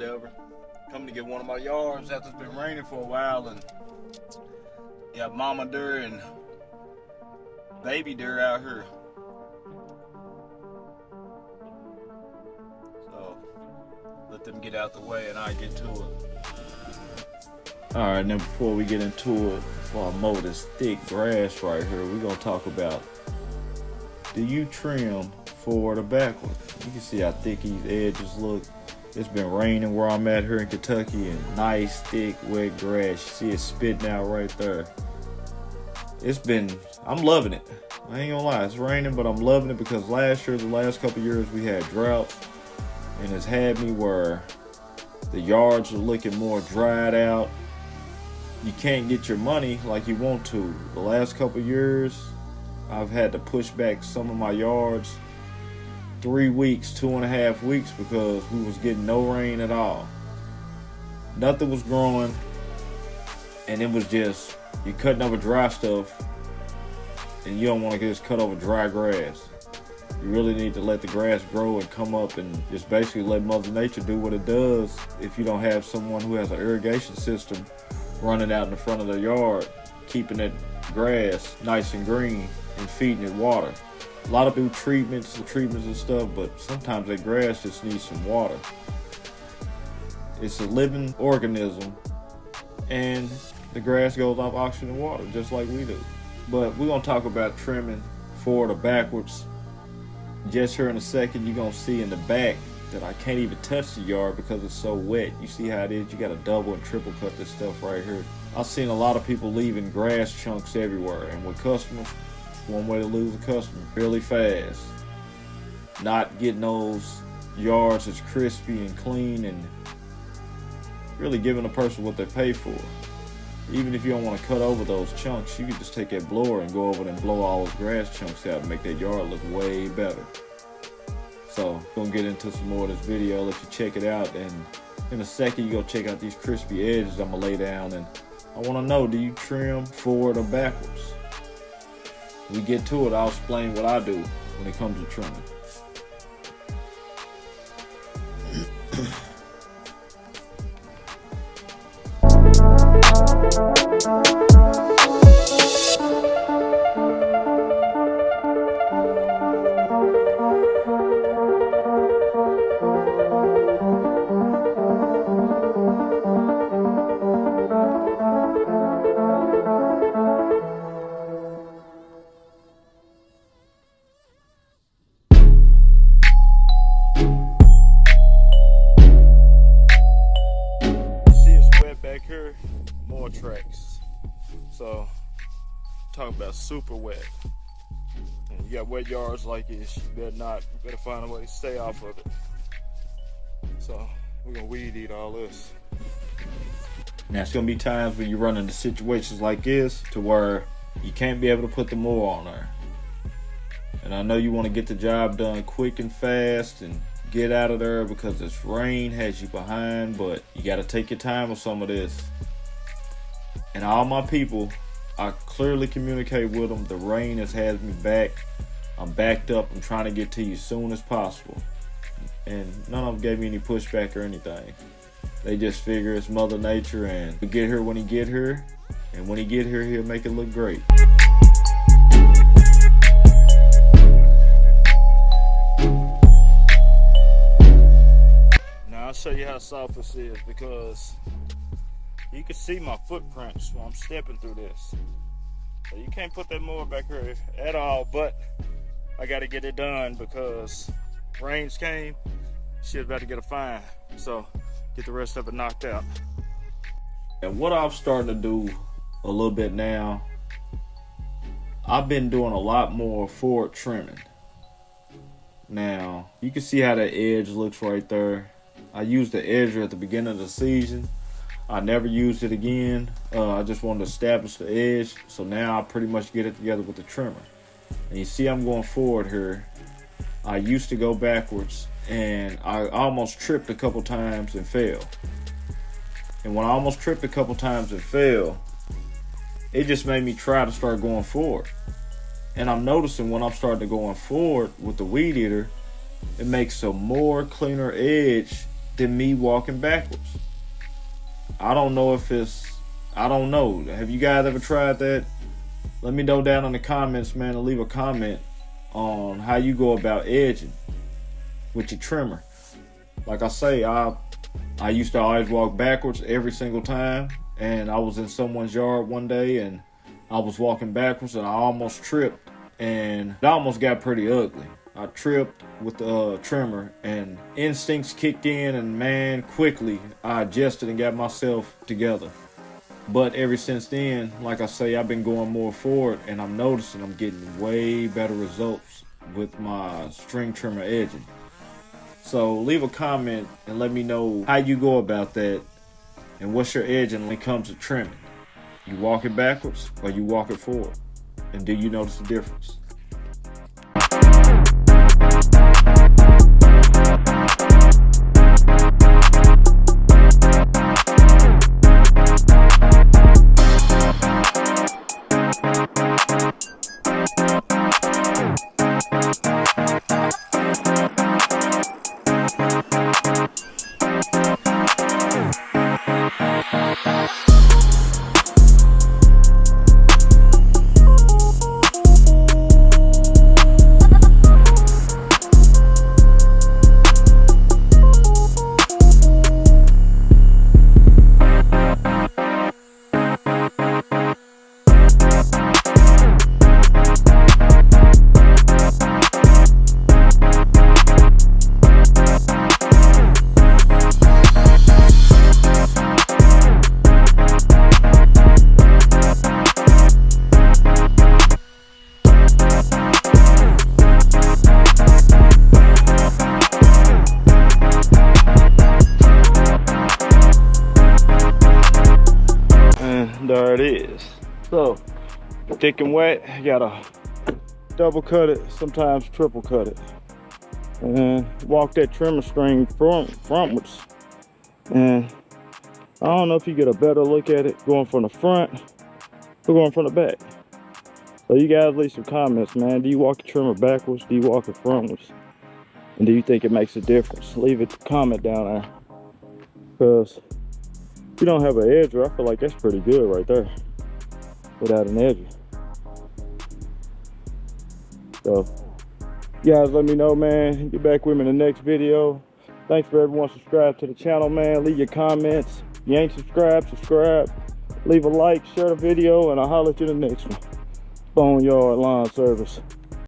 Denver. Coming to get one of my yards after it's been raining for a while, and got mama deer and baby deer out here. So let them get out the way and I get to it. Alright, now before we get into it, before I mow this thick grass right here, we're gonna talk about, do you trim forward or backward? You can see how thick these edges look. It's been raining where I'm at here in Kentucky, and nice, thick, wet grass. You see it spitting out right there. I'm loving it. I ain't gonna lie, it's raining, but I'm loving it because the last couple years, we had drought, and it's had me where the yards are looking more dried out. You can't get your money like you want to. The last couple years, I've had to push back some of my yards 3 weeks, 2.5 weeks, because we was getting no rain at all. Nothing was growing, and it was just, you're cutting over dry stuff, and you don't want to just cut over dry grass. You really need to let the grass grow and come up and just basically let Mother Nature do what it does if you don't have someone who has an irrigation system running out in the front of their yard, keeping that grass nice and green and feeding it water. A lot of people treatments and stuff, but sometimes that grass just needs some water. It's a living organism, and the grass goes off oxygen and water just like we do. But we're gonna talk about trimming forward or backwards. Just here in a second, you're gonna see in the back that I can't even touch the yard because it's so wet. You see how it is? You gotta double and triple cut this stuff right here. I've seen a lot of people leaving grass chunks everywhere, and with customers, one way to lose a customer really fast. Not getting those yards as crispy and clean and really giving a person what they pay for. Even if you don't want to cut over those chunks, you can just take that blower and go over and blow all those grass chunks out and make that yard look way better. So, gonna get into some more of this video, I'll let you check it out, and in a second you go check out these crispy edges I'm gonna lay down, and I wanna know, do you trim forward or backwards? When we get to it, I'll explain what I do when it comes to trimming. Back here, more tracks. So, talk about super wet. And you got wet yards like this, you better find a way to stay off of it. So, we're gonna weed eat all this. Now, it's gonna be times when you run into situations like this to where you can't be able to put the mower on there. And I know you want to get the job done quick and fast and get out of there because this rain has you behind, but you got to take your time with some of this. And all my people, I clearly communicate with them. The rain has had me back. I'm backed up. I'm trying to get to you as soon as possible. And none of them gave me any pushback or anything. They just figure it's Mother Nature, and we get here when he get here. And when he get here, he'll make it look great. I'll show you how soft this is because you can see my footprints when I'm stepping through this. So you can't put that mower back here at all, but I got to get it done because rains came, shit's about to get a fine. So get the rest of it knocked out. And what I'm starting to do a little bit now, I've been doing a lot more forward trimming. Now, you can see how that edge looks right there. I used the edger at the beginning of the season. I never used it again. I just wanted to establish the edge. So now I pretty much get it together with the trimmer. And you see I'm going forward here. I used to go backwards, and I almost tripped a couple times and fell. And when I almost tripped a couple times and fell, it just made me try to start going forward. And I'm noticing when I'm starting to going forward with the weed eater, it makes a more cleaner edge than me walking backwards. I don't know if I don't know. Have you guys ever tried that? Let me know down in the comments, man, and leave a comment on how you go about edging with your trimmer. Like I say, I used to always walk backwards every single time, and I was in someone's yard one day and I was walking backwards and I almost tripped, and it almost got pretty ugly. I tripped with the trimmer and instincts kicked in, and man, quickly I adjusted and got myself together. But ever since then, like I say, I've been going more forward, and I'm noticing I'm getting way better results with my string trimmer edging. So leave a comment and let me know how you go about that and what's your edging when it comes to trimming. You walk it backwards or you walk it forward? And do you notice the difference? There it is. So thick and wet, you gotta double cut it, sometimes triple cut it, and walk that trimmer string frontwards. And I don't know if you get a better look at it going from the front or going from the back. So you guys leave some comments, man. Do you walk the trimmer backwards? Do you walk it frontwards? And do you think it makes a difference? Leave a comment down there, because if you don't have an edger, I feel like that's pretty good right there without an edger. So you guys let me know, man. Get back with me in the next video. Thanks for everyone subscribe to the channel, man. Leave your comments. If you ain't subscribed, subscribe. Leave a like, share the video, and I'll holler at you in the next one. Boneyard Lawn Service.